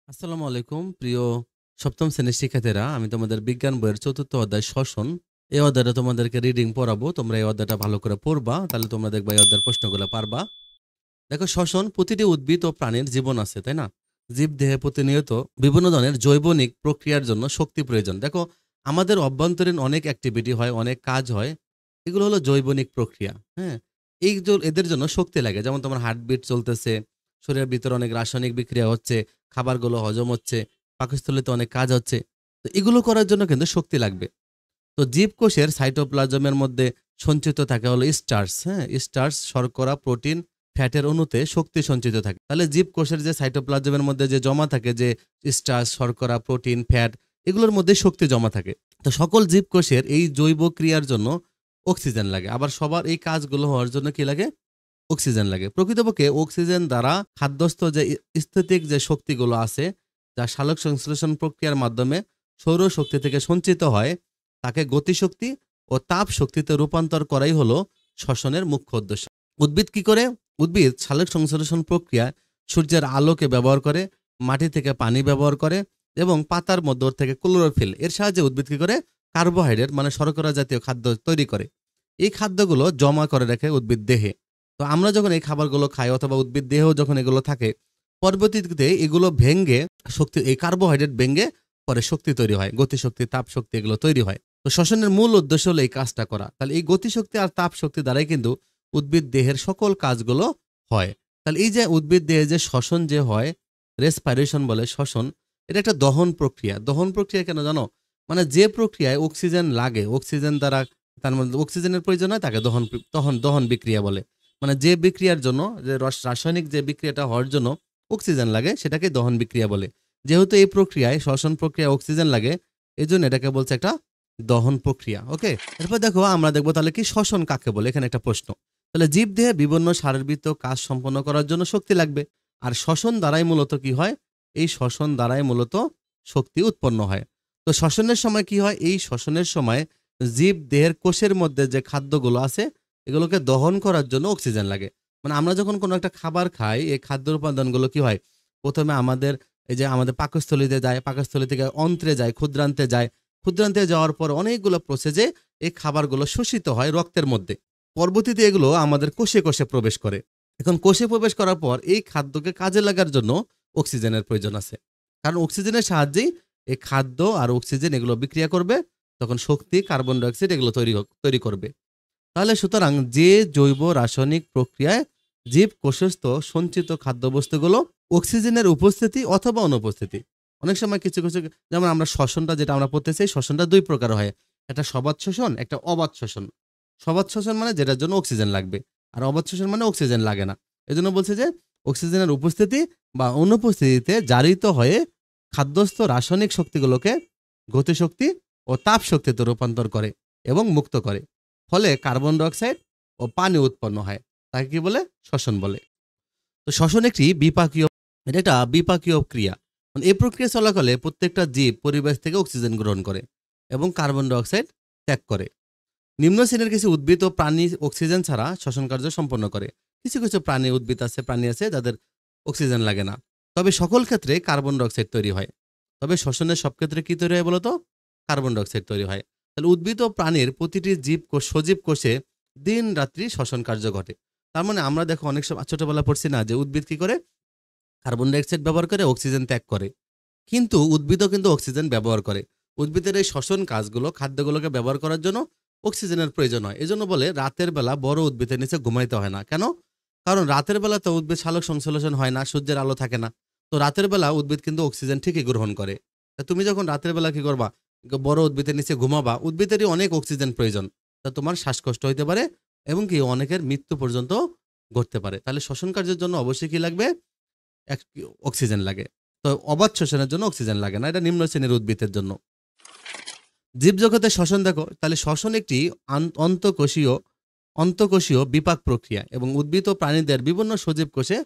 আসসালামু আলাইকুম প্রিয় সপ্তম শ্রেণীর শিক্ষার্থীরা, আমি তোমাদের বিজ্ঞান বইয়ের চতুর্থ অধ্যায় শ্বসন। এই অধ্যায়টা তোমাদেরকে রিডিং পড়াবো। তোমরা এই অধ্যায়টা ভালো করে পড়বা, তাহলে তোমরা দেখবা এই অধ্যায়ের প্রশ্নগুলো পারবা। দেখো, শ্বসন প্রতিটি উদ্ভিদ ও প্রাণীর জীবন আছে, তাই না? জীব দেহে প্রতিনিয়ত বিভিন্ন ধরনের জৈবনিক প্রক্রিয়ার জন্য শক্তি প্রয়োজন। দেখো, আমাদের অভ্যন্তরীণ অনেক অ্যাক্টিভিটি হয়, অনেক কাজ হয়, এগুলো হলো জৈবনিক প্রক্রিয়া। হ্যাঁ, এদের জন্য শক্তি লাগে। যেমন তোমার হার্টবিট চলতেছে, শরীরের ভিতরে অনেক রাসায়নিক বিক্রিয়া হচ্ছে, খাবারগুলো হজম হচ্ছে, পাকস্থলীতে অনেক কাজ হচ্ছে। তো এগুলো করার জন্য কিন্তু শক্তি লাগবে। তো জীবকোষের সাইটোপ্লাজমের মধ্যে সঞ্চিত থাকে হলো স্টার্চ। হ্যাঁ, স্টার্চ শর্করা, প্রোটিন, ফ্যাটের অণুতে শক্তি সঞ্চিত থাকে। তাহলে জীবকোষের যে সাইটোপ্লাজমের মধ্যে যে জমা থাকে, যে স্টার্চ, শর্করা, প্রোটিন, ফ্যাট, এগুলোর মধ্যে শক্তি জমা থাকে। তো সকল জীবকোষের এই জৈব ক্রিয়ার জন্য অক্সিজেন লাগে। আবার সবার এই কাজগুলো হওয়ার জন্য কি লাগে? অক্সিজেন লাগে। প্রকৃতপক্ষে অক্সিজেন দ্বারা খাদ্যস্থ যে স্থিতিক যে শক্তিগুলো আছে, যা সালোক সংশ্লেষণ প্রক্রিয়ার মাধ্যমে সৌর শক্তি থেকে সঞ্চিত হয়, তাকে গতিশক্তি ও তাপ শক্তিতে রূপান্তর করাই হলো শ্বসনের মুখ্য উদ্দেশ্য। উদ্ভিদ কি করে? উদ্ভিদ সালোক সংশ্লেষণ প্রক্রিয়া সূর্যের আলোকে ব্যবহার করে, মাটি থেকে পানি ব্যবহার করে এবং পাতার মধ্য থেকে ক্লোরোফিল এর সাহায্যে উদ্ভিদ কি করে? কার্বোহাইড্রেট মানে শর্করা জাতীয় খাদ্য তৈরি করে। এই খাদ্যগুলো জমা করে রাখে উদ্ভিদ দেহে। তো আমরা যখন এই খাবারগুলো খাই অথবা উদ্ভিদ দেহেও যখন এগুলো থাকে, পরবর্তীতে এগুলো ভেঙ্গে শক্তি, এই কার্বোহাইড্রেট ভেঙ্গে পরে শক্তি তৈরি হয়, গতিশক্তি, তাপ শক্তি এগুলো তৈরি হয়। তো শ্বসনের মূল উদ্দেশ্য হলো এই কাজটা করা। তাহলে এই গতিশক্তি আর তাপ শক্তি দ্বারাই কিন্তু উদ্ভিদ দেহের সকল কাজগুলো হয়। তাহলে এই যে উদ্ভিদ দেহে যে শ্বসন যে হয়, রেসপাইরেশন বলে শ্বসন, এটা একটা দহন প্রক্রিয়া। দহন প্রক্রিয়া কেন জানো? মানে যে প্রক্রিয়ায় অক্সিজেন লাগে, অক্সিজেন দ্বারা তার মধ্যে অক্সিজেনের প্রয়োজন হয়, তাকে দহন বিক্রিয়া বলে। মানে যে বিক্রিয়ার জন্য, যে রাসায়নিক যে বিক্রিয়াটা হওয়ার জন্য অক্সিজেন লাগে, সেটাকে দহন বিক্রিয়া বলে। যেহেতু এই প্রক্রিয়ায়, শ্বসন প্রক্রিয়ায় অক্সিজেন লাগে, এই জন্য এটাকে বলছে একটা দহন প্রক্রিয়া। ওকে, এরপর দেখো আমরা দেখবো তাহলে কি শ্বসন কাকে বলে। এখানে একটা প্রশ্ন। তাহলে জীব দেহে বিভিন্ন শারীরবৃত্ত কাজ সম্পন্ন করার জন্য শক্তি লাগবে। আর শ্বসন দ্বারাই মূলত কি হয়? এই শ্বসন দ্বারাই মূলত শক্তি উৎপন্ন হয়। তো শ্বসনের সময় কি হয়? এই শ্বসনের সময় জীব দেহের কোষের মধ্যে যে খাদ্যগুলো আছে, এগুলোকে দহন করার জন্য অক্সিজেন লাগে। মানে আমরা যখন কোনো একটা খাবার খাই, এই খাদ্য উপাদানগুলো কি হয়? প্রথমে আমাদের এই যে আমাদের পাকস্থলীতে যায়, পাকস্থলী থেকে অন্ত্রে যায়, ক্ষুদ্রান্তে যায়, ক্ষুদ্রান্তে যাওয়ার পর অনেকগুলো প্রসেসে এই খাবারগুলো শোষিত হয় রক্তের মধ্যে। পরবর্তীতে এগুলো আমাদের কোষে কোষে প্রবেশ করে। এখন কোষে প্রবেশ করার পর এই খাদ্যকে কাজে লাগার জন্য অক্সিজেনের প্রয়োজন আছে। কারণ অক্সিজেনের সাহায্যেই এই খাদ্য আর অক্সিজেন এগুলো বিক্রিয়া করবে, তখন শক্তি, কার্বন ডাইঅক্সাইড এগুলো তৈরি করবে। তাহলে সুতরাং যে জৈব রাসায়নিক প্রক্রিয়ায় জীব কোষস্থ সঞ্চিত খাদ্যবস্তুগুলো অক্সিজেনের উপস্থিতি অথবা অনুপস্থিতি, অনেক সময় কিছু কিছু, যেমন আমরা শ্বসনটা যেটা আমরা পড়তেছি, শ্বসনটা দুই প্রকার হয়। একটা সবাত শ্বসন, একটা অবাত শ্বসন। সবাত শ্বসন মানে যেটার জন্য অক্সিজেন লাগবে, আর অবাত শ্বসন মানে অক্সিজেন লাগে না। এজন্য বলছে যে অক্সিজেনের উপস্থিতি বা অনুপস্থিতিতে জারিত হয়ে খাদ্যস্থ রাসায়নিক শক্তিগুলোকে গতিশক্তি ও তাপ শক্তিতে রূপান্তর করে এবং মুক্ত করে। ফলে কার্বন ডাইঅক্সাইড ও পানি উৎপন্ন হয়। তাকে কি বলে? শ্বসন বলে। তো শ্বসন একটি বিপাকীয়, এটা একটা বিপাকীয় ক্রিয়া। মানে এই প্রক্রিয়া চলাকালে প্রত্যেকটা জীব পরিবেশ থেকে অক্সিজেন গ্রহণ করে এবং কার্বন ডাইঅক্সাইড ত্যাগ করে। নিম্ন শ্রেণীর কিছু উদ্ভিদ ও প্রাণী অক্সিজেন ছাড়া শ্বসন কার্য সম্পন্ন করে। কিছু কিছু প্রাণী আছে যাদের অক্সিজেন লাগে না। তবে সকল ক্ষেত্রে কার্বন ডাইঅক্সাইড তৈরি হয়। তবে শ্বসনের সব ক্ষেত্রে কি তৈরি হয় বলতো? কার্বন ডাইঅক্সাইড তৈরি হয়। তাহলে উদ্ভিদ ও প্রাণীর প্রতিটি সজীব কোষে দিন রাত্রি শ্বসন কার্য ঘটে। তার মানে আমরা দেখো অনেক সময় ছোটবেলা পড়ছি না যে উদ্ভিদ কি করে? কার্বন ডাইঅক্সাইড ব্যবহার করে, অক্সিজেন ত্যাগ করে। কিন্তু উদ্ভিদও কিন্তু অক্সিজেন ব্যবহার করে। উদ্ভিদের এই শ্বসন কাজগুলো, খাদ্যগুলোকে ব্যবহার করার জন্য অক্সিজেনের প্রয়োজন হয়। এজন্য বলে রাতের বেলা বড় উদ্ভিদের নিচে ঘুমাইতে হয় না। কেন? কারণ রাতের বেলা তো উদ্ভিদ সালোক সংশ্লেষণ হয় না, সূর্যের আলো থাকে না। তো রাতের বেলা উদ্ভিদ কিন্তু অক্সিজেন ঠিকই গ্রহণ করে। তা তুমি যখন রাতের বেলা কি করবা? বড় উদ্ভিদের নিচে ঘুমাবা, উদ্ভিদেরই অনেক অক্সিজেন প্রয়োজন। তা তোমার শ্বাসকষ্ট হইতে পারে এবং কি অনেকের মৃত্যু পর্যন্ত ঘটতে পারে। তাহলে শ্বসন কার্যের জন্য অবশ্যই কি লাগবে? এক অক্সিজেন লাগে। তো অবাত শ্বসনের জন্য অক্সিজেন লাগে না। এটা নিম্ন শ্রেণীর উদ্ভিদের জন্য। জীবজগতের শ্বসন দেখো, তাহলে শ্বসন একটি অন্তঃকোষীয় অন্তঃকোষীয় বিপাক প্রক্রিয়া এবং উদ্ভিদ ও প্রাণীদের বিভিন্ন সজীব কোষে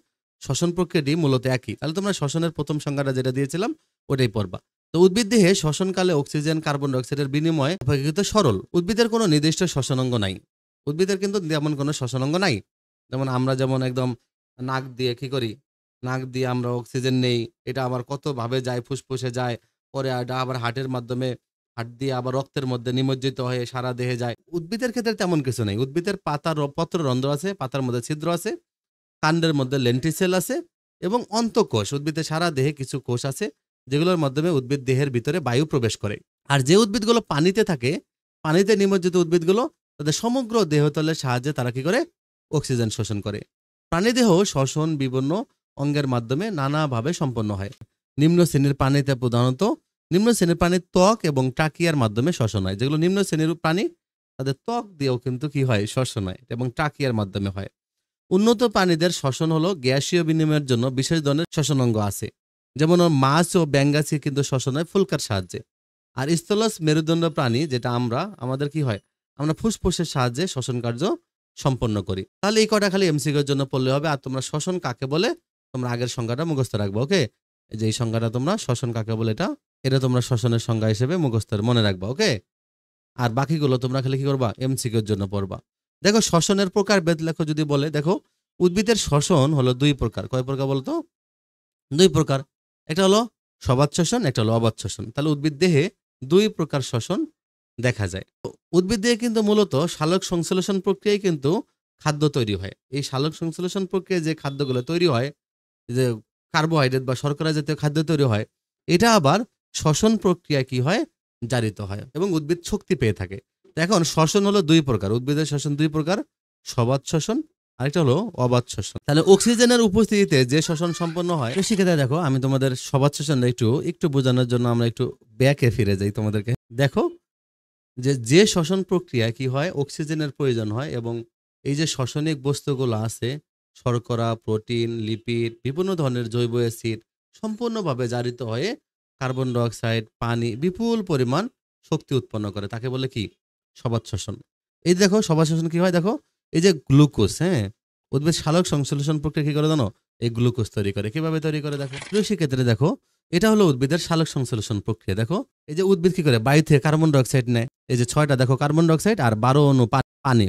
শ্বসন প্রক্রিয়াটি মূলত একই। তাহলে তোমরা শ্বসনের প্রথম সংজ্ঞাটা যেটা দিয়েছিলাম ওটাই পড়বা। তো উদ্ভিদ দেহে শ্বসনকালে অক্সিজেন, কার্বন ডাইঅক্সাইডের বিনিময়ে অপেক্ষাকৃত সরল। উদ্ভিদের কোনো নির্দিষ্ট শ্বসনাঙ্গ নাই। উদ্ভিদের কিন্তু তেমন কোনো শ্বসনাঙ্গ নাই। যেমন আমরা যেমন একদম নাক দিয়ে কি করি? নাক দিয়ে আমরা অক্সিজেন নেই, এটা আবার কতভাবে যায়, ফুসফুসে যায়, পরে এটা আবার হার্টের মাধ্যমে, হার্ট দিয়ে আবার রক্তের মধ্যে নিমজ্জিত হয়ে সারা দেহে যায়। উদ্ভিদের ক্ষেত্রে তেমন কিছু নেই। উদ্ভিদের পাতার পত্ররন্ধ্র আছে, পাতার মধ্যে ছিদ্র আছে, কাণ্ডের মধ্যে লেন্টিসেল আছে এবং অন্তঃকোষ, উদ্ভিদের সারা দেহে কিছু কোষ আছে যেগুলোর মাধ্যমে উদ্ভিদ দেহের ভিতরে বায়ু প্রবেশ করে। আর যে উদ্ভিদগুলো পানিতে থাকে, পানিতে নিমজ্জিত উদ্ভিদগুলো তাদের সমগ্র দেহতলের সাহায্যে তারা কি করে? অক্সিজেন শোষণ করে। প্রাণীদেহ শ্বসন বিভিন্ন অঙ্গের মাধ্যমে নানাভাবে সম্পন্ন হয়। নিম্ন শ্রেণীর প্রাণীতে প্রধানত নিম্ন শ্রেণীর প্রাণীর ত্বক এবং ট্রাকিয়ার মাধ্যমে শ্বসন হয়। যেগুলো নিম্ন শ্রেণীর প্রাণী তাদের ত্বক দিয়েও কিন্তু কি হয়? শ্বসন হয় এবং ট্রাকিয়ার মাধ্যমে হয়। উন্নত প্রাণীদের শ্বসন হলো গ্যাসীয় বিনিময়ের জন্য বিশেষ ধরনের শ্বসন অঙ্গ আছে। যেমন মাছ ও ব্যাঙ্গাসি কিন্তু শ্বসন হয় ফুলকার সাহায্যে। আর স্থলজ মেরুদণ্ড প্রাণী যেটা আমাদের কি হয়? আমরা ফুসফুসের সাহায্যে শ্বসন কার্য সম্পন্ন করি। তাহলে এই কটা খালি এমসিকিউর জন্য পড়লে হবে। আর তোমরা শ্বসন কাকে বলে তোমরা আগের সংজ্ঞাটা মুখস্থ রাখবে। ওকে, এই যে এই সংজ্ঞাটা তোমরা শ্বসন কাকে বলে এটা তোমরা শ্বসনের সংজ্ঞা হিসেবে মুখস্থ মনে রাখবা। ওকে, আর বাকিগুলো তোমরা খালি কি করবা? এমসিকিউর জন্য পড়বা। দেখো শ্বসনের প্রকারভেদ লেখো যদি বলে, দেখো উদ্ভিদের শ্বসন হলো দুই প্রকার। কয় প্রকার বলতো? দুই প্রকার। একটা হলো সবাত শ্বসন, একটা হলো অবাত শ্বসন। তাহলে উদ্ভিদ দেহে দুই প্রকার শ্বসন দেখা যায়। তো উদ্ভিদ দেহে কিন্তু মূলত সালোক সংশ্লেষণ প্রক্রিয়ায় কিন্তু খাদ্য তৈরি হয়। এই সালোক সংশ্লেষণ প্রক্রিয়ায় যে খাদ্যগুলো তৈরি হয়, যে কার্বোহাইড্রেট বা শর্করা জাতীয় খাদ্য তৈরি হয়, এটা আবার শ্বসন প্রক্রিয়ায় কি হয়? জারিত হয় এবং উদ্ভিদ শক্তি পেয়ে থাকে। তো এখন শ্বসন হলো দুই প্রকার, উদ্ভিদের শ্বসন দুই প্রকার, সবাত শ্বসন আরেকটা হলো অবাত শ্বসন। তাহলে অক্সিজেনের উপস্থিতিতে যে শ্বসন সম্পন্ন হয়, তো সেক্ষেত্রে দেখো আমি তোমাদের সবাত শ্বসনটা একটু বোঝানোর জন্য আমরা একটু ব্যাকে ফিরে যাই তোমাদেরকে। দেখো যে শ্বসন প্রক্রিয়ায় কি হয়? অক্সিজেনের প্রয়োজন হয় এবং এই যে শ্বসনিক বস্তুগুলো আছে, শর্করা, প্রোটিন, লিপিড, বিভিন্ন ধরনের জৈব অ্যাসিড সম্পূর্ণভাবে জারিত হয়ে কার্বন ডাই অক্সাইড, পানি বিপুল পরিমাণ শক্তি উৎপন্ন করে। তাকে বলে কি? সবাত শ্বসন। এই দেখো সবাত শ্বসন কি হয়? দেখো এই যে গ্লুকোজ, হ্যাঁ, উদ্ভিদ সালোক সংশ্লেষণ প্রক্রিয়া কি করে জানো? এই গ্লুকোজ তৈরি করে। কিভাবে তৈরি করে দেখো? সেক্ষেত্রে দেখো এটা হলো উদ্ভিদের সালোক সংশ্লেষণ প্রক্রিয়া। দেখো এই যে উদ্ভিদ কি করে? বায়ু থেকে কার্বন ডাই অক্সাইড নেয়। এই যে ৬টা দেখো কার্বন ডাই অক্সাইড আর ১২ অণু পানি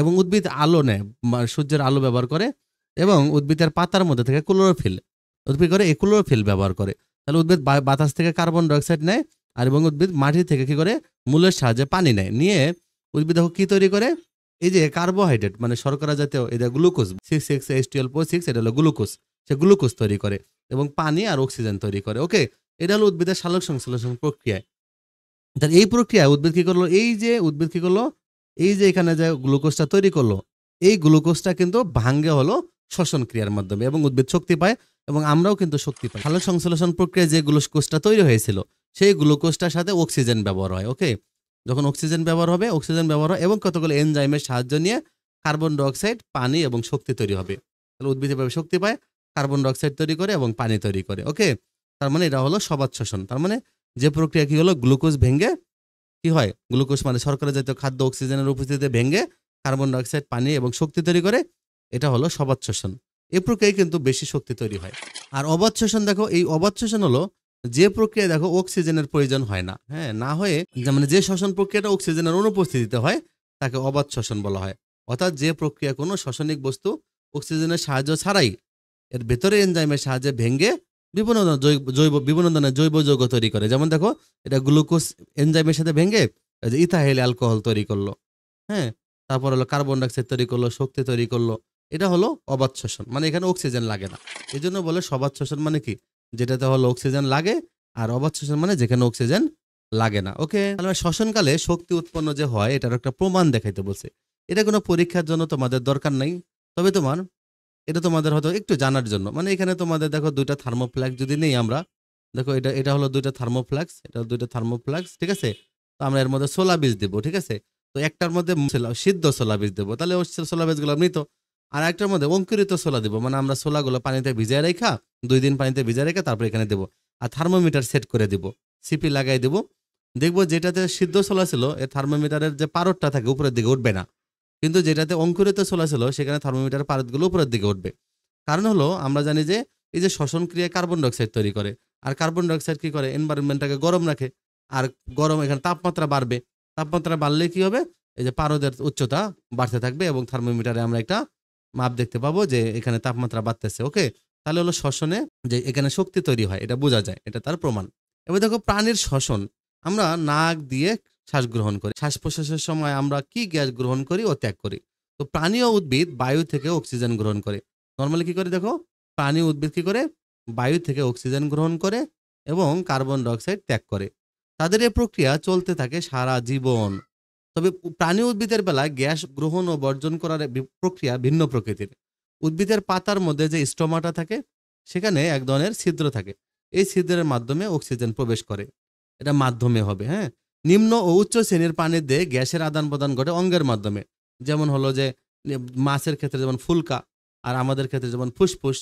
এবং উদ্ভিদ আলো নেয়, সূর্যের আলো ব্যবহার করে এবং উদ্ভিদের পাতার মধ্যে থেকে ক্লোরোফিল, উদ্ভিদ করে এই ক্লোরোফিল ব্যবহার করে। তাহলে উদ্ভিদ বাতাস থেকে কার্বন ডাই অক্সাইড নেয় আর এবং উদ্ভিদ মাটি থেকে কি করে? মূলের সাহায্যে পানি নেয়। নিয়ে উদ্ভিদ দেখো কি তৈরি করে? এই যে কার্বোহাইড্রেট মানে শর্করা জাতীয় এটা গ্লুকোজ 6H12O6, এটা হলো গ্লুকোজ। সে গ্লুকোজ তৈরি করে এবং পানি আর অক্সিজেন তৈরি করে। ওকে, এটা হলো উদ্ভিদের সালোক সংশ্লেষণ প্রক্রিয়ায়। তাহলে এই প্রক্রিয়ায় উদ্ভিদ কি করলো? উদ্ভিদ কি করলো? এই যে এখানে যে গ্লুকোজটা তৈরি করলো, এই গ্লুকোজটা কিন্তু ভাঙ্গে হলো শ্বসন ক্রিয়ার মাধ্যমে এবং উদ্ভিদ শক্তি পায় এবং আমরাও কিন্তু শক্তি পাই। সালোক সংশ্লেষণ প্রক্রিয়ায় যে গ্লুকোজটা তৈরি হয়েছিল, সেই গ্লুকোজটার সাথে অক্সিজেন ব্যবহার হয়। ওকে, যখন অক্সিজেন ব্যবহার হয় এবং কতগুলো এনজাইমের সাহায্য নিয়ে কার্বন ডাই অক্সাইড, পানি এবং শক্তি তৈরি হবে। তাহলে উদ্ভিদ এভাবে শক্তি পায়, কার্বন ডাই অক্সাইড তৈরি করে এবং পানি তৈরি করে। ওকে, তার মানে এটা হলো সবাত শ্বসন। তার মানে যে প্রক্রিয়া কি হলো? গ্লুকোজ ভেঙে কি হয়? গ্লুকোজ মানে শর্করা জাতীয় খাদ্য অক্সিজেনের উপস্থিতিতে ভেঙে কার্বন ডাই অক্সাইড, পানি এবং শক্তি তৈরি করে। এটা হলো সবাত শ্বসন। এই প্রক্রিয়ায় কিন্তু বেশি শক্তি তৈরি হয়। আর অবাত শ্বসন দেখো, এই অবাত শ্বসন হলো যে প্রক্রিয়ায় দেখো অক্সিজেনের প্রয়োজন হয় না, হ্যাঁ, না হয়ে মানে যে শ্বসন প্রক্রিয়াটা অক্সিজেনের অনুপস্থিতিতে হয় তাকে অবাত শ্বসন বলা হয়। অর্থাৎ যে প্রক্রিয়া কোনো রাসায়নিক বস্তু অক্সিজেনের সাহায্য ছাড়াই এর ভেতরে এনজাইমের সাহায্যে ভেঙে বিভিন্ন ধরনের জৈব যৌগ তৈরি করে। যেমন দেখো এটা গ্লুকোজ এনজাইমের সাথে ভেঙে এই যে ইথাইল অ্যালকোহল তৈরি করলো, হ্যাঁ, তারপর হলো কার্বন ডাইঅক্সাইড তৈরি করলো, শক্তি তৈরি করলো। এটা হলো অবাত শ্বসন, মানে এখানে অক্সিজেন লাগে না। এই জন্য বলে সবাত শ্বসন মানে কি? যেটাতে হলো অক্সিজেন লাগে, আর অবাত শ্বসন মানে যেখানে অক্সিজেন লাগে না। ওকে, তাহলে শ্বসনকালে শক্তি উৎপন্ন যে হয় এটার একটা প্রমাণ দেখাইতে বলছে। এটা কোনো পরীক্ষার জন্য তোমাদের দরকার নাই, তবে এটা তোমাদের হয়তো একটু জানার জন্য। মানে এখানে তোমাদের দেখো দুইটা থার্মোফ্ল্যাক্স যদি নেই আমরা, দেখো এটা হলো দুইটা থার্মোফ্ল্যাক্স, এটা হলো দুইটা থার্মোফ্ল্যাক্স, ঠিক আছে? তো আমরা এর মধ্যে সোলা বীজ দেবো, ঠিক আছে? তো একটার মধ্যে সিদ্ধ সোলা বীজ দেবো, তাহলে ওই সোলা বীজগুলো মৃত। আর একটার মধ্যে অঙ্কুরিত সোলা দেবো, মানে আমরা সোলাগুলো পানিতে ভিজিয়ে রেখা 2 দিন পানিতে ভিজিয়ে রেখে তারপর এখানে দেবো। আর থার্মোমিটার সেট করে দিব, সিপি লাগাই দেবো। দেখবো যেটাতে সিদ্ধ সোলা ছিল এই থার্মোমিটারের যে পারদটা থাকে উপরের দিকে উঠবে না, কিন্তু যেটাতে অঙ্কুরিত সোলা ছিল সেখানে থার্মোমিটারের পারদগুলো উপরের দিকে উঠবে। কারণ হলো আমরা জানি যে এই যে শ্বসন ক্রিয়ায় কার্বন ডাই অক্সাইড তৈরি করে, আর কার্বন ডাই অক্সাইড কি করে? এনভায়রনমেন্টটাকে গরম রাখে, আর গরম এখানে তাপমাত্রা বাড়বে, তাপমাত্রা বাড়লে কি হবে? এই যে পারদের উচ্চতা বাড়তে থাকবে এবং থার্মোমিটারে আমরা একটা মাপ দেখতে পাবো যে এখানে তাপমাত্রা বাড়তেছে। ওকে, তাহলে হলো শ্বসনে যে এখানে শক্তি তৈরি হয় এটা বোঝা যায়, এটা তার প্রমাণ। এবার দেখো প্রাণীর শ্বসন, আমরা নাক দিয়ে শ্বাস গ্রহণ করি, শ্বাস প্রশ্বাসের সময় আমরা কি গ্যাস গ্রহণ করি ও ত্যাগ করি। তো প্রাণী ও উদ্ভিদ বায়ু থেকে অক্সিজেন গ্রহণ করে। নর্মালি কি করে দেখো, প্রাণী উদ্ভিদ কি করে, বায়ু থেকে অক্সিজেন গ্রহণ করে এবং কার্বন ডাইঅক্সাইড ত্যাগ করে। তাদের এই প্রক্রিয়া চলতে থাকে সারা জীবন। তবে প্রাণী উদ্ভিদের বেলায় গ্যাস গ্রহণ ও বর্জন করার প্রক্রিয়া ভিন্ন প্রকৃতির। উদ্ভিদের পাতার মধ্যে যে স্টোমাটা থাকে সেখানে এক ধরনের ছিদ্র থাকে, এই ছিদ্রের মাধ্যমে অক্সিজেন প্রবেশ করে, এটা মাধ্যমে হবে। হ্যাঁ, নিম্ন ও উচ্চ শ্রেণীর প্রাণীদের গ্যাসের আদান প্রদান ঘটে অঙ্গের মাধ্যমে। যেমন হলো যে মাছের ক্ষেত্রে যেমন ফুলকা, আর আমাদের ক্ষেত্রে যেমন ফুসফুস।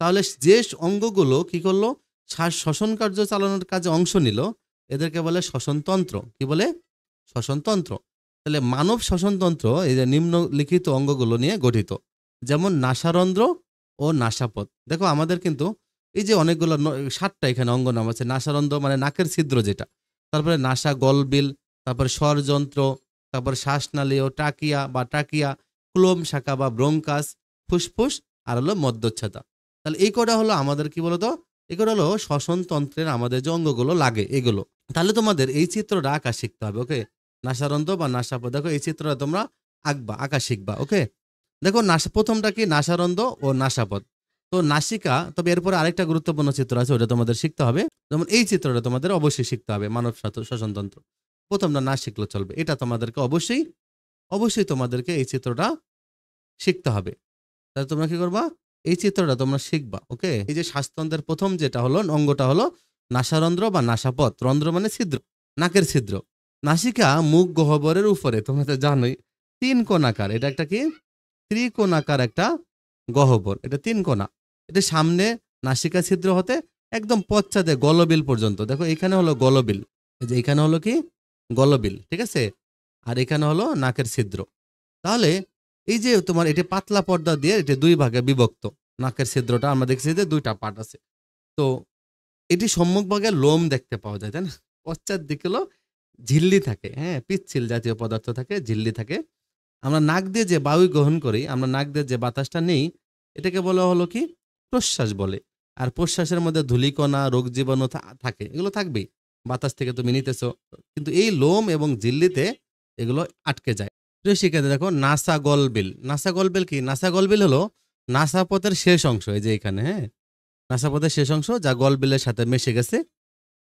তাহলে যে অঙ্গগুলো কি করলো, শ্বাস শ্বসন কার্য চালানোর কাজে অংশ নিল, এদেরকে বলে শ্বসনতন্ত্র। কি বলে, শ্বসনতন্ত্র। তাহলে মানব শ্বসনতন্ত্র এই যে নিম্নলিখিত অঙ্গগুলো নিয়ে গঠিত, যেমন নাসারন্ধ্র ও নাসাপথ। দেখো আমাদের কিন্তু এই যে অনেকগুলো 7টা এখানে অঙ্গ নাম আছে। নাসারন্ধ্র মানে নাকের ছিদ্র যেটা, তারপরে নাসা গলবিল, তারপরে স্বরযন্ত্র, তারপর শ্বাসনালী ও ট্রাকিয়া বা ট্রাকিয়া, ক্লোম শাখা বা ব্রঙ্কাস, ফুসফুস, আর হলো মধ্যচ্ছদা। তাহলে এই কটা হলো আমাদের কি বলতো, এই কটা হলো শ্বসনতন্ত্রের আমাদের যে অঙ্গগুলো লাগে এগুলো। তাহলে তোমাদের এই চিত্রটা আঁকা শিখতে হবে। ওকে, নাসারন্ধ্র বা নাসাপথ, দেখো এই চিত্রটা তোমরা আঁকা শিখবা। ওকে, দেখো প্রথমটা কি, নাসারন্ধ্র ও নাসাপথ। তো নাসিকা, তবে এরপরে আরেকটা গুরুত্বপূর্ণ চিত্র আছে, ওটা তোমাদের শিখতে হবে। যেমন এই চিত্রটা তোমাদের অবশ্যই শিখতে হবে, মানব শ্বসনতন্ত্র। প্রথমটা না শিখলে চলবে, এটা তোমাদেরকে অবশ্যই তোমাদেরকে এই চিত্রটা শিখতে হবে। তাহলে তোমরা কি করবা, এই চিত্রটা তোমরা শিখবা। ওকে, এই যে শ্বাসতন্ত্রের প্রথম যেটা হলো অঙ্গটা হলো নাসারন্ধ্র বা নাসাপথ। রন্ধ্র মানে ছিদ্র, নাকের ছিদ্র। নাসিকা মুখ গহ্বরের উপরে, তোমরা তো জানোই, 3 কোণাকার। এটা একটা কি, ত্রিকোণাকার একটা গহ্বর, এটা 3 কোণা। এটা সামনে নাসিকা ছিদ্র হতে একদম পশ্চাতে গলবিল পর্যন্ত। দেখো এখানে হলো গলবিল, এই যে এখানে হলো কি গলবিল, ঠিক আছে, আর এখানে হলো নাকের ছিদ্র। তাহলে এই যে তোমার এটা পাতলা পর্দা দিয়ে এটা 2 ভাগে বিভক্ত। নাকের ছিদ্রটা আমরা দেখছি যে 2টা পার্ট আছে। তো এটি সম্মুখভাগে লোম দেখতে পাওয়া যায়, তাই না? পশ্চাৎ দিকে হলো ঝিল্লি থাকে, হ্যাঁ, পিচ্ছিল জাতীয় পদার্থ থাকে, ঝিল্লি থাকে। আমরা নাক দিয়ে যে বায়ু গ্রহণ করি, আমরা নাক দিয়ে যে বাতাসটা নেই, এটাকে বলা হলো কি প্রশ্বাস বলে। আর প্রশ্বাসের মধ্যে ধূলিকণা, রোগ জীবাণু থাকে, এগুলো থাকবেই, বাতাস থেকে তুমি নিতেছো, কিন্তু এই লোম এবং ঝিল্লিতে এগুলো আটকে যায়। প্রিয় শিক্ষার্থী দেখো, নাসা গলবিল। নাসা গলবিল কি, নাসা গলবিল হলো নাসাপথের শেষ অংশ, এই যে এখানে, হ্যাঁ, নাসাপথের শেষ অংশ যা গলবিলের সাথে মিশে গেছে।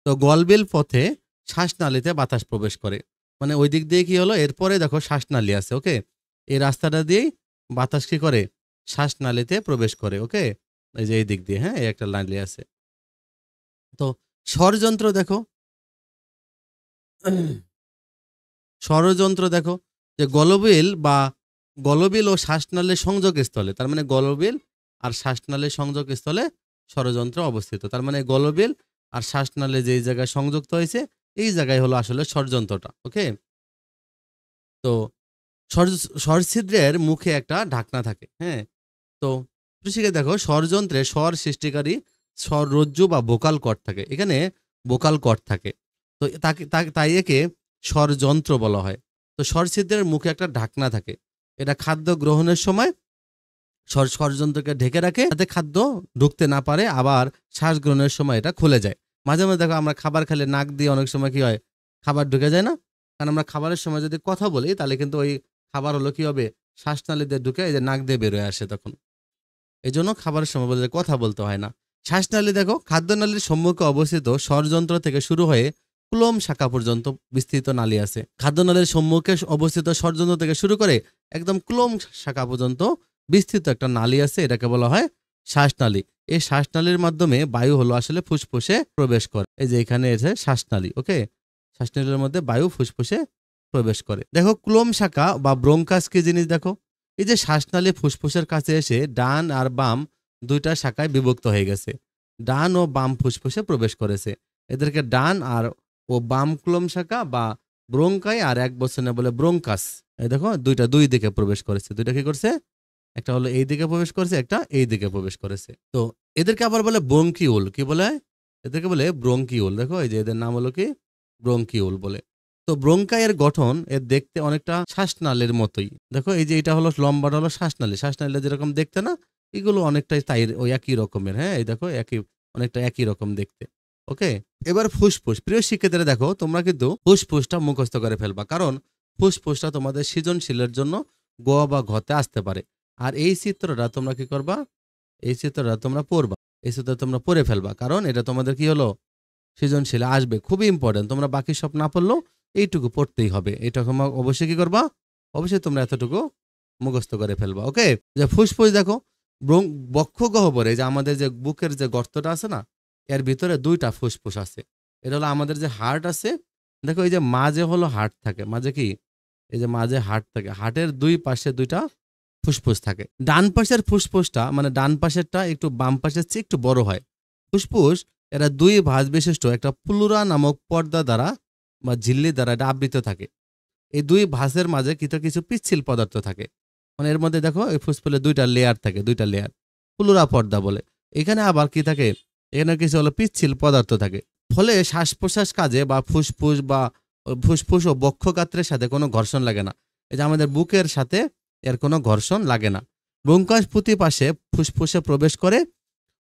তো গলবিল পথে শ্বাসনালীতে বাতাস প্রবেশ করে, মানে ওই দিক দিয়ে কি হলো, এরপরে দেখো শ্বাসনালী আছে। ওকে, এই রাস্তাটা দিয়েই বাতাস কি করে, শ্বাসনালীতে প্রবেশ করে। ওকে, এই যে এই দিক দিয়ে, হ্যাঁ, এই একটা নালী আছে। তো স্বরযন্ত্র দেখো, স্বরযন্ত্র দেখো, যে গলবিল ও শ্বাসনালীর সংযোগ স্থলে, তার মানে গলবিল আর শ্বাসনালীর সংযোগ স্থলে স্বরযন্ত্র অবস্থিত। তার মানে গলবিল আর শ্বাসনালী যেই জায়গায় সংযুক্ত হয়েছে, এই জায়গায় হলো আসলে স্বরযন্ত্রটা। ওকে, তো স্বরছিদ্রের মুখে একটা ঢাকনা থাকে। হ্যাঁ, তো কৃষিকে দেখো, স্বরযন্ত্রে স্বর সৃষ্টিকারী স্বররজ্জু বা ভোকাল কর্ড থাকে, এখানে ভোকাল কর্ড থাকে। তো তাই একে স্বরযন্ত্র বলা হয়। তো স্বরছিদ্রের মুখে একটা ঢাকনা থাকে, এটা খাদ্য গ্রহণের সময় স্বরযন্ত্রকে ঢেকে রাখে যাতে খাদ্য ঢুকতে না পারে, আবার শ্বাস গ্রহণের সময় এটা খুলে যায়। মাঝে মাঝে দেখো আমরা খাবার খেলে নাক দিয়ে অনেক সময় কি হয়, খাবার ঢুকে যায় না, কারণ আমরা খাবারের সময় যদি কথা বলি তাহলে কিন্তু ওই খাবার হলো কি হবে, শ্বাসনালীতে ঢুকে এই যে নাক দিয়ে বেরোয় আসে তখন। এই জন্য খাবারের সময় বলে কথা বলতে হয় না। শ্বাসনালী দেখো, খাদ্যনালীর সম্মুখে অবস্থিত স্বরযন্ত্র থেকে শুরু হয়ে ক্লোম শাখা পর্যন্ত বিস্তৃত নালী আছে। খাদ্যনালীর সম্মুখে অবস্থিত স্বরযন্ত্র থেকে শুরু করে একদম ক্লোম শাখা পর্যন্ত বিস্তৃত একটা নালী আছে, এটাকে বলা হয় শ্বাসনালী। এই শ্বাসনালীর মাধ্যমে বায়ু হলো আসলে ফুসফুসে প্রবেশ করে। এই যে এখানে এসে শ্বাসনালী। ওকে, শ্বাসনালীর মধ্যে বায়ু ফুসফুসে প্রবেশ করে। দেখো ক্লোম শাখা বা ব্রঙ্কাস কি জিনিস দেখো, এই যে শ্বাসনালী ফুসফুসের কাছে এসে ডান আর বাম 2টা শাখায় বিভক্ত হয়ে গেছে, ডান ও বাম ফুসফুসে প্রবেশ করেছে। এদেরকে ডান ও বাম ক্লোম শাখা বা ব্রঙ্কাই, আর এক বচনে বলে ব্রঙ্কাস। এই দেখো 2 দিকে প্রবেশ করেছে, 2টা কি করছে, একটা হলো এই দিকে প্রবেশ করেছে, একটা এই দিকে প্রবেশ করেছে। তো এদেরকে আবার বলে ব্রঙ্কিউল। কি বলে, এদেরকে বলে ব্রঙ্কিউল। দেখো এই যে এদের নাম হলো কি ব্রঙ্কিউল বলে। তো ব্রঙ্কাইয়ের গঠন এর দেখতে অনেকটা শ্বাসনালীর মতোই। দেখো এই যে এটা হলো লম্বাটা হলো শ্বাসনালী, শ্বাসনালীটা যেরকম দেখতে না, এগুলো অনেকটাই তাই ওই একই রকমের। হ্যাঁ, এই দেখো অনেকটা একই রকম দেখতে। ওকে, এবার ফুসফুস। প্রিয় শিক্ষার্থীরা দেখো, তোমরা কিন্তু ফুসফুসটা মুখস্থ করে ফেলবা, কারণ ফুসফুসটা তোমাদের সৃজনশীলের জন্য গ বা ঘতে আসতে পারে। আর এই চিত্রটা তোমরা কি করবা, এই চিত্রটা তোমরা পড়বা, এই চিত্রটা তোমরা পড়ে ফেলবা, কারণ এটা তোমাদের কি হলো, সৃজনশীলে আসবে, খুবই ইম্পর্টেন্ট। তোমরা বাকি সব না পড়লেও এইটুকু পড়তেই হবে। এটা তোমরা অবশ্যই কি করবা, অবশ্যই তোমরা এতটুকু মুখস্থ করে ফেলবা। ওকে, যে ফুসফুস দেখো, বক্ষ গহ্বরে যে আমাদের যে বুকের যে গর্তটা আছে না, এর ভিতরে দুইটা ফুসফুস আছে। এটা হলো আমাদের যে হার্ট আছে, দেখো এই যে মাঝে হলো হার্ট থাকে, মাঝে কি, এই যে মাঝে হার্ট থাকে, হার্টের দুই পাশে দুইটা ফুসফুস থাকে। ডান পাশের ফুসফুসটা মানে ডান পাশেরটা একটু বাম পাশের চেয়ে একটু বড় হয়। ফুসফুস এরা দুই ভাঁজ বিশিষ্ট একটা প্লুরা নামক পর্দা দ্বারা বা ঝিল্লি দ্বারা এটা আবৃত থাকে। এই দুই ভাঁজের মাঝে কিছু পিচ্ছিল পদার্থ থাকে, মানে এর মধ্যে দেখো এই ফুসফুসে দুইটা লেয়ার থাকে, দুইটা লেয়ার প্লুরা পর্দা বলে। এখানে আবার কি থাকে, এখানে কিছু হলো পিচ্ছিল পদার্থ থাকে। ফলে শ্বাস প্রশ্বাস কাজে বা ফুসফুস ও বক্ষগাত্রের সাথে কোনো ঘর্ষণ লাগে না। এই যে আমাদের বুকের সাথে এর কোনো ঘর্ষণ লাগে না। ব্রঙ্কাস প্রতি পাশে ফুসফুসে প্রবেশ করে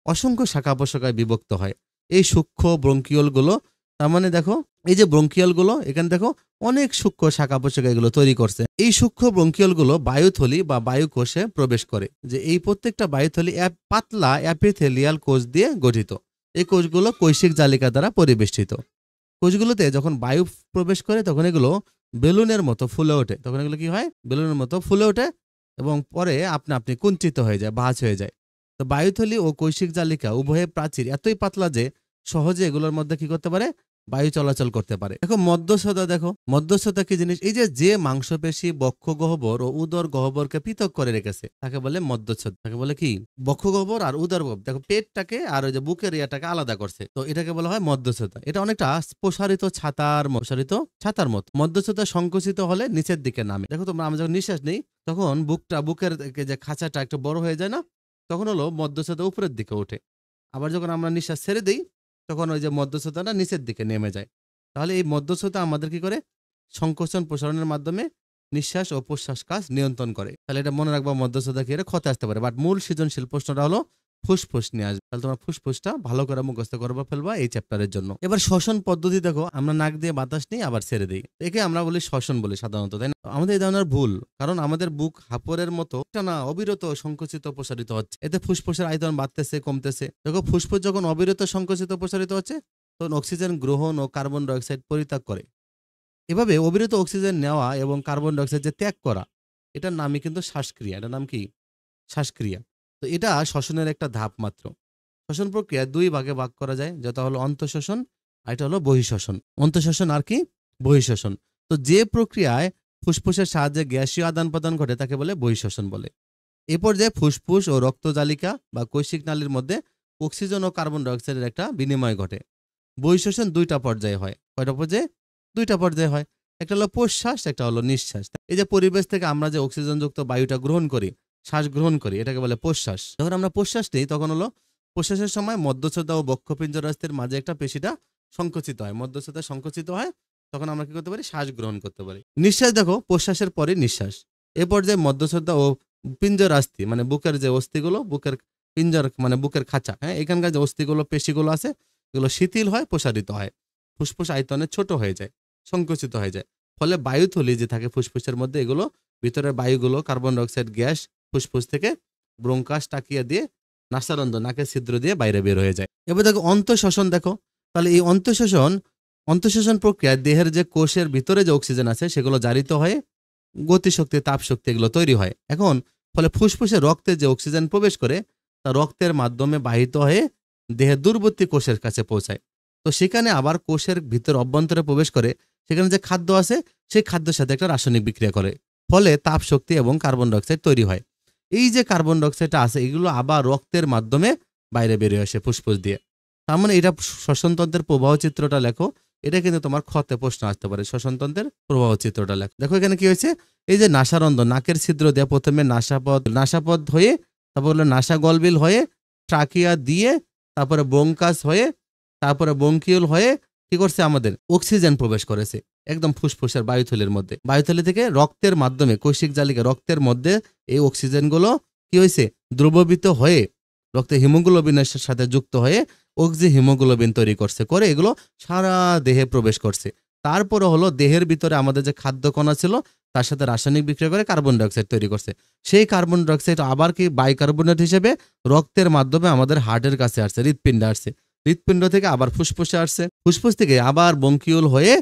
অসংখ্য শাখা প্রশাখায় বিভক্ত হয়। এই সূক্ষ্ম ব্রঙ্কিওলগুলো, তার মানে দেখো এই যে ব্রঙ্কিওলগুলো, এখানে দেখো অনেক সূক্ষ্ম শাখা প্রশাখা এগুলো তৈরি করছে। এই সূক্ষ্ম ব্রঙ্কিওলগুলো বায়ুথলি বা বায়ুকোষে প্রবেশ করে। যে এই প্রত্যেকটা বায়ুথলি পাতলা অ্যাপিথেলিয়াল কোষ দিয়ে গঠিত। এই কোষগুলো কৈশিক জালিকা দ্বারা পরিবেষ্টিত। কোষগুলোতে যখন বায়ু প্রবেশ করে তখন এগুলো বেলুনের মতো ফুলে ওঠে। তখন এগুলো কি হয়, বেলুনের মতো ফুলে ওঠে এবং পরে আপনা আপনি কুঞ্চিত হয়ে যায়, ভাঁজ হয়ে যায়। তো বায়ুথলি ও কৈশিক জালিকা উভয়ের প্রাচীর এতই পাতলা যে সহজে এগুলোর মধ্যে কি করতে পারে, বায়ু চলাচল করতে পারে। দেখো মধ্যস্থতা, দেখো মধ্যস্থতা কি জিনিস, এই যে মাংসপেশি বক্ষ গহ্বর ও উদর গহ্বরকে পৃথক করে রেখেছে তাকে বলে মধ্যস্থতা। তাকে বলে কি, বক্ষ গহ্বর আর উদর গহ্বর, দেখো পেটটাকে আর ওই যে বুকের ইয়াটাকে আলাদা করছে, তো এটাকে বলা হয় মধ্যস্থতা। এটা অনেকটা প্রসারিত ছাতার মতো। মধ্যস্থতা সংকুচিত হলে নিচের দিকে নামে। দেখো তোমরা, আমরা যখন নিঃশ্বাস নেই তখন বুকের যে খাঁচাটা একটু বড় হয়ে যায় না, তখন হলো মধ্যস্থতা উপরের দিকে ওঠে। আবার যখন আমরা নিঃশ্বাস ছেড়ে দিই তখন ওই যে মধ্যস্থতাটা নিচের দিকে নেমে যায়। তাহলে এই মধ্যস্থতা আমাদের কি করে, সংকোচন প্রসারণের মাধ্যমে নিঃশ্বাস ও প্রশ্বাস কাজ নিয়ন্ত্রণ করে। তাহলে এটা মনে রাখবা, মধ্যস্থতা কি ক্ষতে আসতে পারে। বাট মূল সৃজনশীল প্রশ্নটা হলো ফুসফুস নিয়ে আসবে। তাহলে তোমার ফুসফুসটা ভালো করে মুখস্থ করবা ফেলবা এই চ্যাপ্টারের জন্য। এবার শ্বসন পদ্ধতি দেখো, আমরা নাক দিয়ে বাতাস নিই আবার ছেড়ে দিই, একে আমরা বলি শ্বসন বলি সাধারণত, তাই না? আমাদের এই ধরনের ভুল, কারণ আমাদের বুক হাপরের মতো না অবিরত সংকুচিত প্রসারিত হচ্ছে, এতে ফুসফুসের আয়তন বাড়তেছে কমতেছে। দেখো ফুসফুস যখন অবিরত সংকুচিত প্রসারিত হচ্ছে তখন অক্সিজেন গ্রহণ ও কার্বন ডাইঅক্সাইড পরিত্যাগ করে। এভাবে অবিরত অক্সিজেন নেওয়া এবং কার্বন ডাইঅক্সাইড যে ত্যাগ করা, এটার নামই কিন্তু শ্বাসক্রিয়া। এটার নাম কি, শ্বাসক্রিয়া। তো এটা শ্বসনের একটা ধাপ মাত্র। শ্বসন প্রক্রিয়া দুই ভাগে ভাগ করা যায়, যেটা হলো অন্তঃশ্বসন আর এটা হলো বহিঃশ্বসন। অন্তঃশ্বসন আর কি, বহিঃশ্বসন। তো যে প্রক্রিয়ায় ফুসফুসের সাহায্যে গ্যাসীয় আদান প্রদান ঘটে তাকে বলে বহিঃশ্বসন বলে। এ পর্যায়ে ফুসফুস ও রক্তজালিকা বা কৈশিক নালীর মধ্যে অক্সিজেন ও কার্বন ডাইঅক্সাইডের একটা বিনিময় ঘটে। বহিঃশ্বসন দুইটা পর্যায়ে হয়। কয়টা পর্যায়ে, দুইটা পর্যায়ে হয়। একটা হলো প্রশ্বাস, একটা হলো নিঃশ্বাস। এই যে পরিবেশ থেকে আমরা যে অক্সিজেনযুক্ত বায়ুটা গ্রহণ করি, শ্বাস গ্রহণ করি, এটাকে বলে প্রশ্বাস। যখন আমরা প্রশ্বাস নিই তখন হলো প্রশ্বাসের সময় মধ্যচ্ছদা ও বক্ষপিঞ্জরাস্থির মাঝে একটা পেশিটা সংকুচিত হয়, মধ্যচ্ছদা সংকুচিত হয়, তখন আমরা কি করতে পারি, শ্বাস গ্রহণ করতে পারি। নিঃশ্বাস দেখো, প্রশ্বাসের পরে নিঃশ্বাস। এ পর্যায়ে মধ্যচ্ছদা ও পিঞ্জরাস্থি মানে বুকের যে অস্থিগুলো, বুকের পিঞ্জর মানে বুকের খাঁচা, হ্যাঁ, এখানকার যে অস্থিগুলো পেশিগুলো আছে এগুলো শিথিল হয়, প্রসারিত হয়, ফুসফুস আয়তনে ছোট হয়ে যায়, সংকুচিত হয়ে যায়। ফলে বায়ুথলি যে থাকে ফুসফুসের মধ্যে, এগুলো ভিতরের বায়ুগুলো কার্বন ডাইঅক্সাইড গ্যাস ফুসফুস থেকে ব্রঙ্কাস টাকিয়া দিয়ে নাসারন্ধ্র নাকের ছিদ্র দিয়ে বাইরে বের হয়ে যায়। এবার দেখো অন্তঃশ্বসন, দেখো তাহলে এই অন্তঃশ্বসন প্রক্রিয়ায় দেহের যে কোষের ভিতরে যে অক্সিজেন আছে সেগুলো জারিত হয়ে গতিশক্তি তাপশক্তি এগুলো তৈরি হয়। এখন ফলে ফুসফুসে রক্তে যে অক্সিজেন প্রবেশ করে তা রক্তের মাধ্যমে বাহিত হয়ে দেহের দূরবর্তী কোষের কাছে পৌঁছায়। তো সেখানে আবার কোষের ভিতর অভ্যন্তরে প্রবেশ করে, সেখানে যে খাদ্য আছে সেই খাদ্যের সাথে একটা রাসায়নিক বিক্রিয়া করে, ফলে তাপ শক্তি এবং কার্বন ডাইঅক্সাইড তৈরি হয়। এই যে কার্বন ডাইঅক্সাইডটা আছে এগুলো আবার রক্তের মাধ্যমে বাইরে বেরিয়ে আসে ফুসফুস দিয়ে। তার মানে এটা শ্বসনতন্ত্রের প্রবাহ চিত্রটা লেখো, এটা কিন্তু তোমার ক্ষতে প্রশ্ন আসতে পারে। শ্বসনতন্ত্রের প্রবাহ চিত্রটা লেখো। দেখো এখানে কি হয়েছে, এই যে নাসারন্ধ্র নাকের ছিদ্র দিয়ে প্রথমে নাসাপদ হয়ে, তারপর হলো নাসাগলবিল হয়ে, ট্রাকিয়া দিয়ে, তারপরে ব্রঙ্কাস হয়ে, তারপরে ব্রঙ্কিউল হয়ে কি করছে, আমাদের অক্সিজেন প্রবেশ করেছে একদম ফুসফুসের বায়ুথলির মধ্যে। বায়ুথলি থেকে রক্তের মাধ্যমে কৈশিক জালিকা রক্তের মধ্যে এই অক্সিজেনগুলো কি হয়েছে, দ্রবীভূত হয়ে রক্তে হিমোগ্লোবিনের সাথে যুক্ত হয়ে অক্সি হিমোগ্লোবিন তৈরি করে এগুলো সারা দেহে প্রবেশ করছে। তারপরে হলো দেহের ভিতরে আমাদের যে খাদ্য কণা ছিল তার সাথে রাসায়নিক বিক্রিয়া করে কার্বন ডাইঅক্সাইড তৈরি করছে। সেই কার্বন ডাইঅক্সাইড আবার কি বাইকার্বনেট হিসেবে রক্তের মাধ্যমে আমাদের হার্টের কাছে আসছে, হৃৎপিণ্ডে আসছে, হৃৎপিণ্ড থেকে আবার ফুসফুসে আসছে, ফুসফুস থেকে আবার বঙ্কিউল হয়ে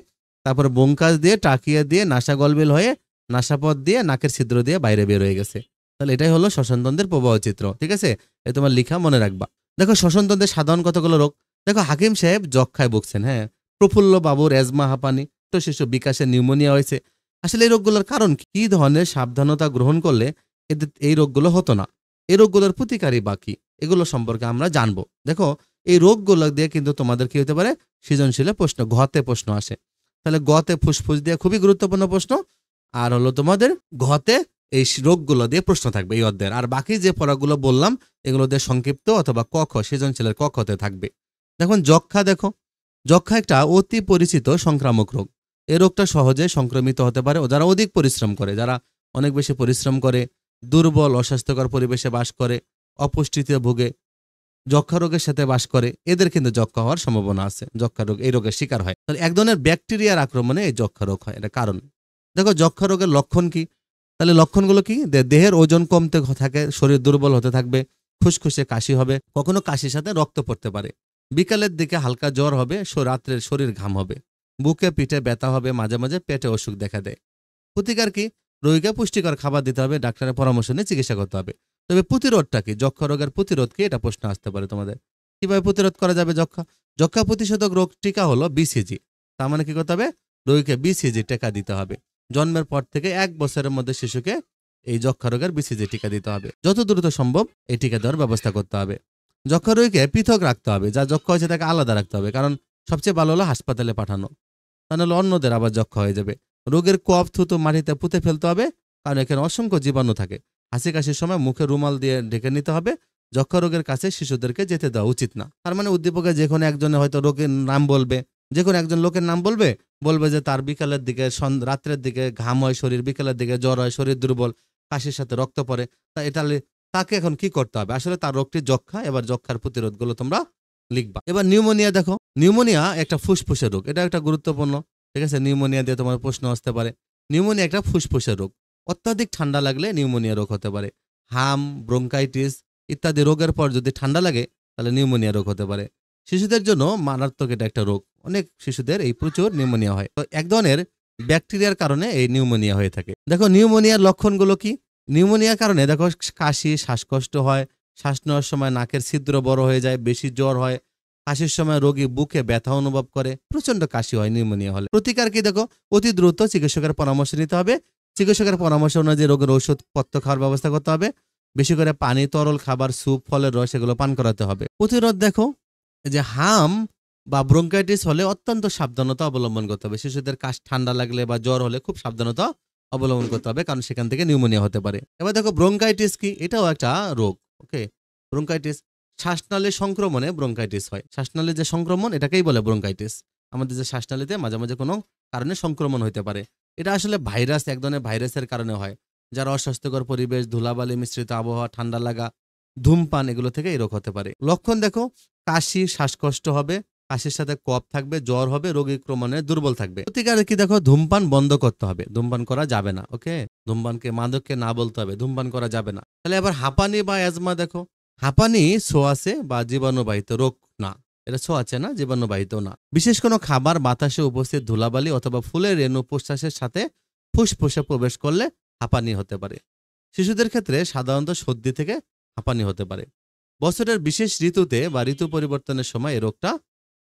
তারপরে বঙ্কাস দিয়ে ট্রাকিয়া দিয়ে নাসাগলবিল হয়ে নাসাপথ দিয়ে নাকের ছিদ্র দিয়ে বাইরে বের হয়ে গেছে। তাহলে এটাই হলো শ্বসনতন্ত্রের প্রবাহ চিত্র। ঠিক আছে, এ তোমার লিখা মনে রাখবা। দেখো শ্বসনতন্ত্রের সাধারণ কতগুলো রোগ। দেখো হাকিম সাহেব যক্ষায় ভুগছেন, হ্যাঁ। প্রফুল্ল বাবুর এজমা, হাঁপানি, তো শিশু বিকাশে নিউমোনিয়া হয়েছে। আসলে এই রোগগুলোর কারণ কি ধরনের সাবধানতা গ্রহণ করলে এদের এই রোগগুলো হতো না, এই রোগগুলোর প্রতিকারী বাকি, এগুলো সম্পর্কে আমরা জানবো। দেখো এই রোগগুলো দিয়ে কিন্তু তোমাদের কি হতে পারে, সৃজনশীলে প্রশ্ন, ঘতে প্রশ্ন আসে। তাহলে গতে ফুসফুস দিয়ে খুবই গুরুত্বপূর্ণ প্রশ্ন, আর হলো তোমাদের ঘতে এই রোগগুলো দিয়ে প্রশ্ন থাকবে এই অধ্যায়ের। আর বাকি যে পড়াগুলো বললাম এগুলো দিয়ে সংক্ষিপ্ত অথবা কখ, সৃজনশীলের কখতে থাকবে। দেখুন যক্ষা, দেখো যক্ষা একটা অতি পরিচিত সংক্রামক রোগ। এই রোগটা সহজে সংক্রমিত হতে পারে ও যারা অধিক পরিশ্রম করে, যারা অনেক বেশি পরিশ্রম করে, দুর্বল অস্বাস্থ্যকর পরিবেশে বাস করে, অপুষ্টিতে ভুগে, যক্ষা রোগের সাথে বাস করে, এদের কিন্তু যক্ষা হওয়ার সম্ভাবনা আছে, যক্ষা রোগ এই রোগের শিকার হয়। তাহলে এক ধরনের ব্যাকটেরিয়ার আক্রমণে এই যক্ষা রোগ হয়, এটা কারণ। দেখো যক্ষা রোগের লক্ষণ কি, তাহলে লক্ষণগুলো কি, দেহের ওজন কমতে থাকে, শরীর দুর্বল হতে থাকবে, খুসখুসে কাশি হবে, কখনো কাশির সাথে রক্ত পড়তে পারে, বিকালের দিকে হালকা জ্বর হবে, রাত্রের শরীর ঘাম হবে, বুকে পিঠে ব্যথা হবে, মাঝে মাঝে পেটে অসুখ দেখা দেয়। প্রতিকার কি, রোগীকে পুষ্টিকর খাবার দিতে হবে, ডাক্তারের পরামর্শ নিয়ে চিকিৎসা করতে হবে। তবে প্রতিরোধটা কি, যক্ষা রোগের প্রতিরোধ কি, এটা প্রশ্ন আসতে পারে তোমাদের। কিভাবে প্রতিরোধ করা যাবে যক্ষা? যক্ষা প্রতিষেধক রোগ টিকা হলো বিসিজি। তার মানে কি করতে হবে, রোগীকে বিসিজি টিকা দিতে হবে। জন্মের পর থেকে 1 বছরের মধ্যে শিশুকে এই যক্ষা রোগের বিসিজি টিকা দিতে হবে। যত দ্রুত সম্ভব এই টিকা দেওয়ার ব্যবস্থা করতে হবে। যক্ষা রোগীকে পৃথক রাখতে হবে, যা যক্ষা হয়েছে তাকে আলাদা রাখতে হবে, কারণ সবচেয়ে ভালো হলো হাসপাতালে পাঠানো, তা নাহলে অন্যদের আবার যক্ষা হয়ে যাবে। রোগের কফ থুতু মাটিতে পুঁতে ফেলতে হবে, কারণ এখানে অসংখ্য জীবাণু থাকে। হাসি কাশির সময় মুখে রুমাল দিয়ে ঢেকে নিতে হবে। যক্ষা রোগের কাছে শিশুদেরকে যেতে দেওয়া উচিত না। তার মানে উদ্দীপকে যে কোনো একজনে হয়তো রোগের নাম বলবে, যে কোনো একজন লোকের নাম বলবে, বলবে যে তার বিকালের দিকে রাত্রের দিকে ঘাম হয় শরীর, বিকালের দিকে জ্বর হয়, শরীর দুর্বল, কাশির সাথে রক্ত পড়ে, তা এটা তাকে এখন কি করতে হবে? আসলে তার রোগটি যক্ষা। এবার যক্ষার প্রতিরোধগুলো তোমরা লিখবা। এবার নিউমোনিয়া, দেখো নিউমোনিয়া একটা ফুসফুসের রোগ, এটা একটা গুরুত্বপূর্ণ। ঠিক আছে, নিউমোনিয়া দিয়ে তোমার প্রশ্ন আসতে পারে। নিউমোনিয়া একটা ফুসফুসের রোগ, অত্যাধিক ঠান্ডা লাগলে নিউমোনিয়া রোগ হতে পারে। হাম, ব্রোঙ্কাইটিস ইত্যাদি রোগের পর যদি ঠান্ডা লাগে তাহলে নিউমোনিয়া রোগ হতে পারে। শিশুদের জন্য মারাত্মক এটা একটা রোগ, অনেক শিশুদের এই প্রচুর নিউমোনিয়া হয়। তো এক ধরনের ব্যাকটেরিয়ার কারণে এই নিউমোনিয়া হয়ে থাকে। দেখো নিউমোনিয়ার লক্ষণগুলো কি, নিউমোনিয়ার কারণে দেখো কাশি, শ্বাসকষ্ট হয়, শ্বাস নেওয়ার সময় নাকের ছিদ্র বড় হয়ে যায়, বেশি জ্বর হয়, কাশির সময় রোগী বুকে ব্যথা অনুভব করে, প্রচন্ড কাশি হয় নিউমোনিয়া হলে। প্রতিকার কি, দেখো অতি দ্রুত চিকিৎসকের পরামর্শ নিতে হবে, চিকিৎসকের পরামর্শ অনুযায়ী রোগের ওষুধ পথ্য খাওয়ার ব্যবস্থা করতে হবে, বেশি করে পানি, তরল খাবার, স্যুপ, ফলের রস এগুলো পান করাতে হবে। প্রতিরোধ দেখো যে হাম বা ব্রঙ্কাইটিস হলে অত্যন্ত সাবধানতা অবলম্বন করতে হবে। শিশুদের ঠান্ডা লাগলে বা জ্বর হলে খুব সাবধানতা অবলম্বন করতে হবে, কারণ সেখান থেকে নিউমোনিয়া হতে পারে। এবার দেখো ব্রঙ্কাইটিস কি, এটাও একটা রোগ। ওকে, ব্রঙ্কাইটিস শ্বাসনালী সংক্রমণে ব্রঙ্কাইটিস হয়। শ্বাসনালীর যে সংক্রমণ এটাকেই বলে ব্রঙ্কাইটিস। আমাদের যে শ্বাসনালীতে মাঝে মাঝে কোনো কারণে সংক্রমণ হতে পারে, এটা আসলে ভাইরাস, এক ধরনের ভাইরাসের কারণে হয়। যারা অস্বাস্থ্যকর পরিবেশ, ধুলাবালি মিশ্রিত আবহাওয়া, ঠান্ডা লাগা, ধূমপান এগুলো থেকে এই রোগ হতে পারে। লক্ষণ দেখো কাশি, শ্বাসকষ্ট হবে, কাশির সাথে কফ থাকবে, জ্বর হবে, রোগী ক্রমান্বয়ে দুর্বল থাকবে। প্রতিকার কি, দেখো ধূমপান বন্ধ করতে হবে, ধূমপান করা যাবে না। ওকে, ধূমপানকে মাদককে না বলতে হবে, ধূমপান করা যাবে না। তাহলে আবার হাঁপানি বা অ্যাজমা, দেখো হাঁপানি ছোঁয়াচে বা জীবাণুবাহিত রোগ না, এটা ছোঁয়াচে না, জীবাণুবাহিত না। বিশেষ কোনো খাবার, বাতাসে উপস্থিত ধুলাবালি অথবা ফুলের রেণু প্রশ্বাসের সাথে ফুসফুসে প্রবেশ করলে হাঁপানি হতে পারে। শিশুদের ক্ষেত্রে সাধারণত সর্দি থেকে হাঁপানি হতে পারে। বছরের বিশেষ ঋতুতে বা ঋতু পরিবর্তনের সময় এই রোগটা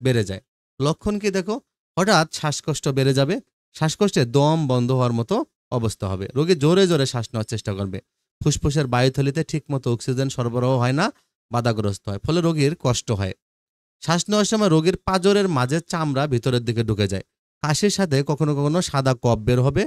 বেড়ে যায়। লক্ষণ কি, দেখো হঠাৎ শ্বাসকষ্ট বেড়ে যাবে, শ্বাসকষ্টে দম বন্ধ হওয়ার মতো অবস্থা হবে, রোগী জোরে জোরে শ্বাস নেওয়ার চেষ্টা করবে, ফুসফুসের বায়ুথলিতে ঠিকমতো অক্সিজেন সরবরাহ হয় না, বাধাগ্রস্ত হয়, ফলে রোগীর কষ্ট হয়। শ্বাস নেওয়ার সময় রোগীর পাঁজরের মাঝে চামড়া ভিতরের দিকে ঢুকে যায়। কাশির সাথে কখনো কখনো সাদা কফ বের হবে,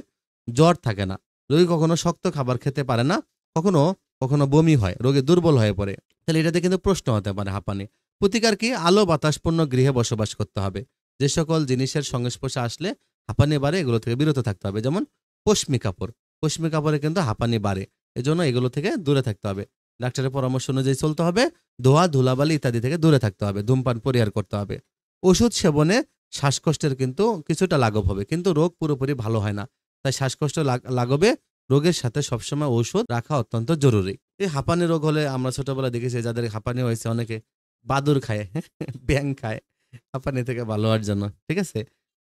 জ্বর থাকে না, রোগী কখনো শক্ত খাবার খেতে পারে না, কখনো কখনো বমি হয়, রোগী দুর্বল হয়ে পড়ে। তাহলে এটাতে কিন্তু প্রশ্ন হতে পারে হাঁপানি। প্রতিকার কি, আলো বাতাসপূর্ণ গৃহে বসবাস করতে হবে। যে সকল জিনিসের সংস্পর্শে আসলে হাঁপানি বাড়ে এগুলো থেকে বিরত থাকতে হবে, যেমন পশমি কাপড়, পশমি কাপড়ে কিন্তু হাঁপানি বাড়ে, এজন্য এগুলো থেকে দূরে থাকতে হবে। ডাক্তারের পরামর্শ অনুযায়ী চলতে হবে। ধোঁয়া, ধুলাবালি ইত্যাদি থেকে দূরে থাকতে হবে। ধূমপান পরিহার করতে হবে। ওষুধ সেবনে শ্বাসকষ্টের কিন্তু কিছুটা লাঘব হবে, কিন্তু রোগ পুরোপুরি ভালো হয় না। তাই শ্বাসকষ্ট লাঘবে রোগের সাথে সবসময় ঔষধ রাখা অত্যন্ত জরুরি। এই হাঁপানি রোগ হলে আমরা ছোটবেলায় দেখেছি যাদের হাঁপানি হয়েছে অনেকে বাদুর খায়, ব্যাঙ খায় হাঁপানি থেকে ভালো হওয়ার জন্য। ঠিক আছে?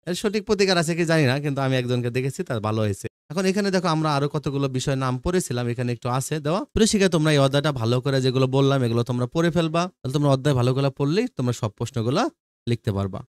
এর সঠিক প্রতিকার আছে কি জানি না, কিন্তু আমি একজনকে দেখেছি তার ভালো হয়েছে। এখন এখানে দেখো আমরা আরো কতগুলো বিষয় নাম পড়েছিলাম, এখানে একটু আছে দেওয়া। প্রিয় শিক্ষার্থী, তোমরা এই অধ্যায়টা ভালো করে যেগুলো বললাম এগুলো তোমরা পড়ে ফেলবা। তাহলে তোমরা অধ্যায় ভালো করে পড়লেই তোমরা সব প্রশ্নগুলো লিখতে পারবা।